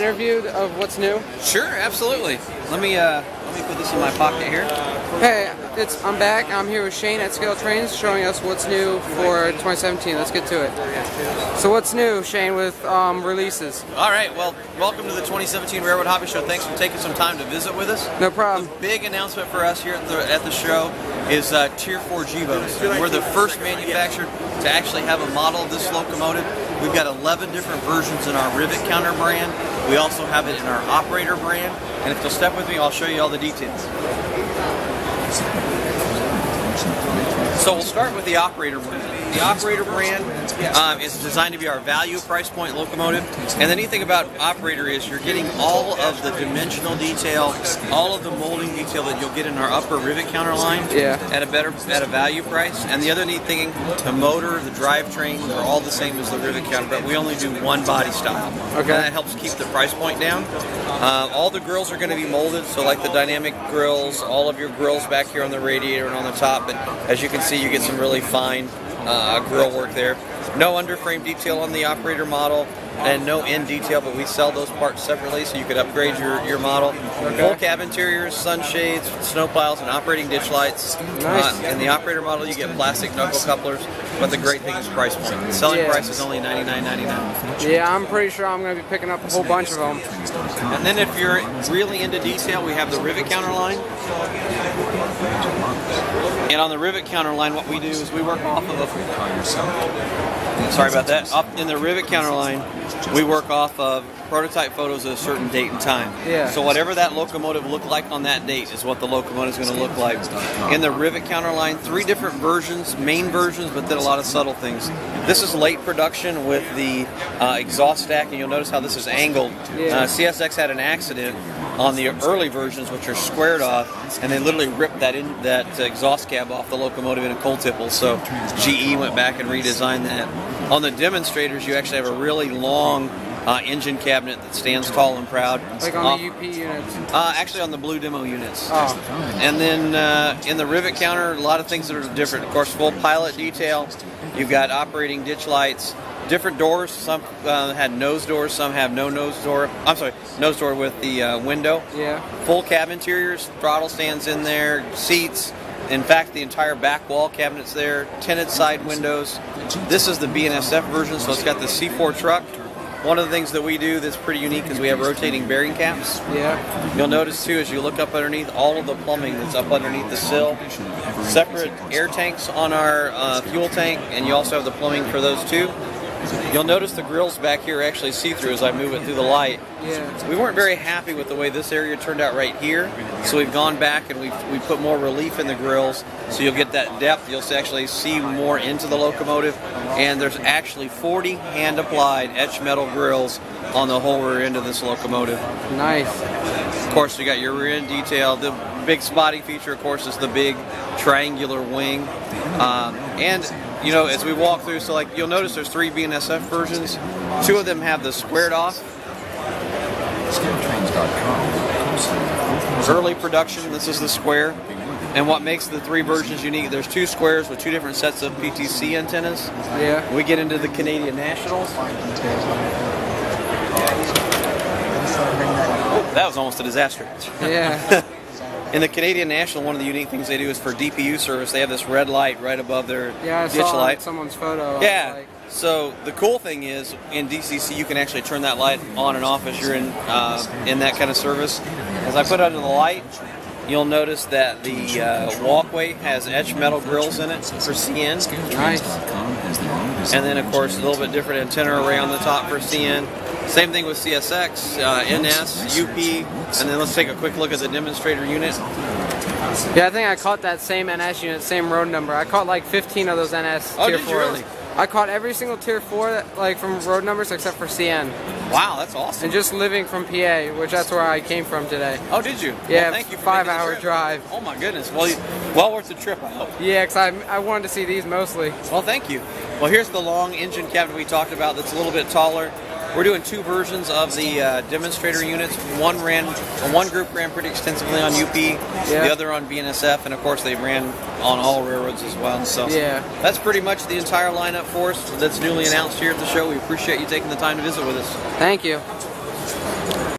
interview of what's new? Sure, absolutely. Let me put this in my pocket here. Hey, I'm back. I'm here with Shane at ScaleTrain showing us what's new for 2017. Let's get to it. So what's new, Shane, with releases? All right, well, welcome to the 2017 Railroad Hobby Show. Thanks for taking some time to visit with us. No problem. The big announcement for us here at the show is Tier 4 G-Boats. We're the first manufacturer to actually have a model of this locomotive. We've got 11 different versions in our rivet counter brand. We also have it in our operator brand. And if you'll step with me, I'll show you all the details. So we'll start with the operator brand. The operator brand is designed to be our value price point locomotive. And the neat thing about operator is you're getting all of the dimensional detail, all of the molding detail that you'll get in our upper rivet counter line at a value price. And the other neat thing, the motor, the drivetrain are all the same as the rivet counter, but we only do one body style. Okay. And that helps keep the price point down. All the grills are going to be molded, so like the dynamic grills, all of your grills back here on the radiator and on the top. But as you can see, you get some really fine grill work there. No underframe detail on the operator model and no end detail, but we sell those parts separately so you could upgrade your model. Okay. Full cab interiors, sunshades, snow plows, and operating ditch lights. Nice. In the operator model, you get plastic knuckle couplers, but the great thing is price point. The selling price is only $99.99. Yeah, I'm pretty sure I'm going to be picking up a whole bunch of them. And then if you're really into detail, we have the rivet counter line. And on the rivet counter line, what we do is we work off of sorry about that. Up in the rivet counter line, we work off of prototype photos at a certain date and time. Yeah. So whatever that locomotive looked like on that date is what the locomotive is going to look like. In the rivet counter line, 3 different versions, main versions, but then a lot of subtle things. This is late production with the exhaust stack, and you'll notice how this is angled. Yeah. CSX had an accident on the early versions, which are squared off, and they literally ripped that exhaust cab off the locomotive in a coal tipple. So GE went back and redesigned that. On the demonstrators, you actually have a really long engine cabinet that stands tall and proud. Like on the UP units? Actually on the blue demo units. Oh. And then in the rivet counter, a lot of things that are different. Of course, full pilot detail. You've got operating ditch lights. Different doors. Some had nose doors. Some have no nose door. I'm sorry, nose door with the window. Yeah. Full cab interiors. Throttle stands in there. Seats. In fact, the entire back wall cabinet's there. Tinted side windows. This is the BNSF version, so it's got the C4 truck. One of the things that we do that's pretty unique is we have rotating bearing caps. Yeah. You'll notice too, as you look up underneath, all of the plumbing that's up underneath the sill. Separate air tanks on our fuel tank, and you also have the plumbing for those too. You'll notice the grills back here are actually see-through as I move it through the light. Yeah. We weren't very happy with the way this area turned out right here, so we've gone back and we put more relief in the grills, so you'll get that depth. You'll actually see more into the locomotive, and there's actually 40 hand-applied etched metal grills on the whole rear end of this locomotive. Nice. Of course, you got your rear end detail. The big spotting feature, of course, is the big triangular wing, and you know, as we walk through, so like you'll notice there's 3 BNSF versions. 2 of them have the squared off. Early production, this is the square. And what makes the 3 versions unique, there's 2 squares with 2 different sets of PTC antennas. Yeah. We get into the Canadian Nationals. Oh, that was almost a disaster. Yeah. In the Canadian National, one of the unique things they do is for DPU service, they have this red light right above their I ditch saw light. Someone's photo. Yeah. So the cool thing is, in DCC, you can actually turn that light on and off as you're in that kind of service. As I put under the light, you'll notice that the walkway has etched metal grills in it for CN. Nice. And then, of course, a little bit different antenna array on the top for CN. Same thing with CSX, NS, UP, and then let's take a quick look at the demonstrator unit. Yeah, I think I caught that same NS unit, same road number. I caught like 15 of those NS Oh, Tier did you 4s. really? I caught every single Tier 4 like from road numbers except for CN. Wow, that's awesome. And just living from PA, which that's where I came from today. Oh, did you? Yeah, well, thank you for 5-hour drive. Oh my goodness. Well worth the trip, I hope. Yeah, because I wanted to see these mostly. Well, thank you. Well, here's the long engine cabinet we talked about that's a little bit taller. We're doing 2 versions of the demonstrator units. One group ran pretty extensively on UP, the other on BNSF, and of course they ran on all railroads as well. So that's pretty much the entire lineup for us that's newly announced here at the show. We appreciate you taking the time to visit with us. Thank you.